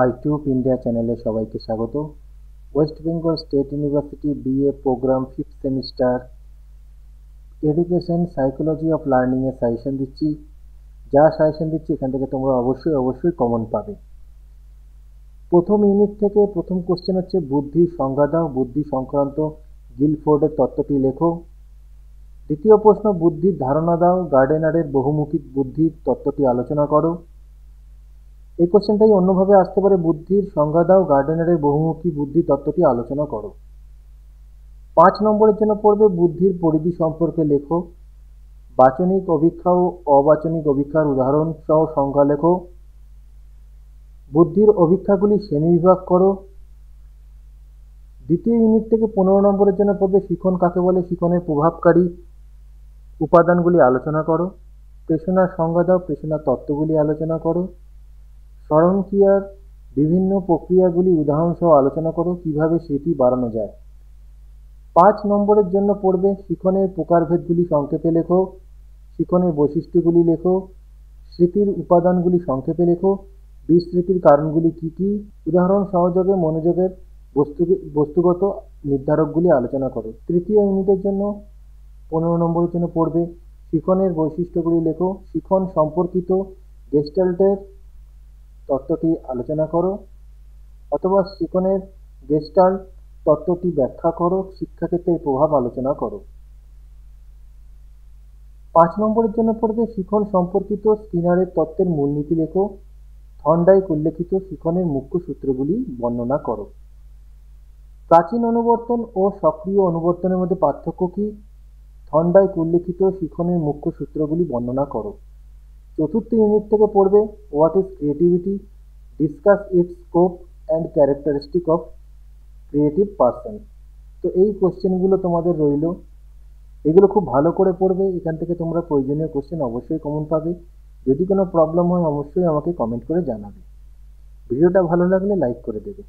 আইটিউব India চ্যানেলে সবাইকে স্বাগত। West Bengal State University BA program 5th semester education psychology of learning এর সাজেশন দিচ্ছি। যা সাজেশন দিচ্ছি এখান থেকে তোমরা অবশ্যই কমন পাবে। প্রথম ইউনিট থেকে প্রথম কোশ্চেন হচ্ছে বুদ্ধির সংজ্ঞা দাও, বুদ্ধি সংক্রান্ত গিলফোর্ডের তত্ত্বটি লেখো। দ্বিতীয় প্রশ্ন বুদ্ধির ধারণা দাও, গার্ডেনারের বহুমুখী বুদ্ধির তত্ত্বটি আলোচনা করো। এই কোশ্চেনটাই অন্যভাবে আসতে পারে, বুদ্ধির সংজ্ঞা দাও, গার্ডেনারের বহুমুখী বুদ্ধি তত্ত্বটি আলোচনা করো। 5 নম্বরের জন্য পড়বে বুদ্ধির পরিধি সম্পর্কে লেখো। বাচনিক অভিক্ষা ও অবাচনিক অভিক্ষার উদাহরণ সহ সংজ্ঞা লেখো। বুদ্ধির অভিক্ষাগুলি শ্রেণীবিভাগ করো। দ্বিতীয় ইউনিট থেকে 15 নম্বরের জন্য পড়বে শিখন কাকে বলে, শিখনের প্রভাবকারী উপাদানগুলি আলোচনা করো। প্রেষণার সংজ্ঞা দাও, প্রেষণার তত্ত্বগুলি আলোচনা করো। স্মরণক্রিয়ার বিভিন্ন প্রক্রিয়াগুলি উদাহরণসহ আলোচনা করো, কিভাবে স্মৃতি বাড়ানো যায়। 5 নম্বরের জন্য পড়বে শিখনের প্রকারভেদগুলি সংক্ষেপে লেখো। শিখনের বৈশিষ্ট্যগুলি লেখো। স্মৃতির উপাদানগুলি সংক্ষেপে লেখো। বিস্মৃতির কারণগুলি কি কি, উদাহরণ সহযোগে মনোযোগের বস্তুগত নির্ধারকগুলি আলোচনা করো। তৃতীয় ইউনিটের জন্য 15 নম্বরের জন্য পড়বে শিখনের বৈশিষ্ট্যগুলি লেখো। শিখন সম্পর্কিত গেস্টাল্টের তত্ত্বটি আলোচনা করো, অথবা শিখনের গেস্টাল্ট তত্ত্বটি ব্যাখ্যা করো, শিক্ষাক্ষেত্রের প্রভাব আলোচনা করো। 5 নম্বরের জন্য পড়বে শিখন সম্পর্কিত স্কিনারের তত্ত্বের মূলনীতি লেখো। থর্নডাইক উল্লেখিত শিখনের মুখ্য সূত্রগুলি বর্ণনা করো। প্রাচীন অনুবর্তন ও সক্রিয় অনুবর্তনের মধ্যে পার্থক্য কি? থর্নডাইক উল্লেখিত শিখনের মুখ্য সূত্রগুলি বর্ণনা করো। চতুর্থ ইউনিট থেকে পড়বে what is creativity, discuss it's scope and characteristic of creative person. তো এই কোশ্চেনগুলো তোমাদের রইল, এগুলো খুব ভালো করে পড়বে। এখান থেকে তোমরা প্রয়োজনীয় কোশ্চেন অবশ্যই কমন পাবে। যদি কোনো প্রবলেম হয় অবশ্যই আমাকে কমেন্ট করে জানাবে। ভিডিওটা ভালো লাগলে লাইক করে দেবে।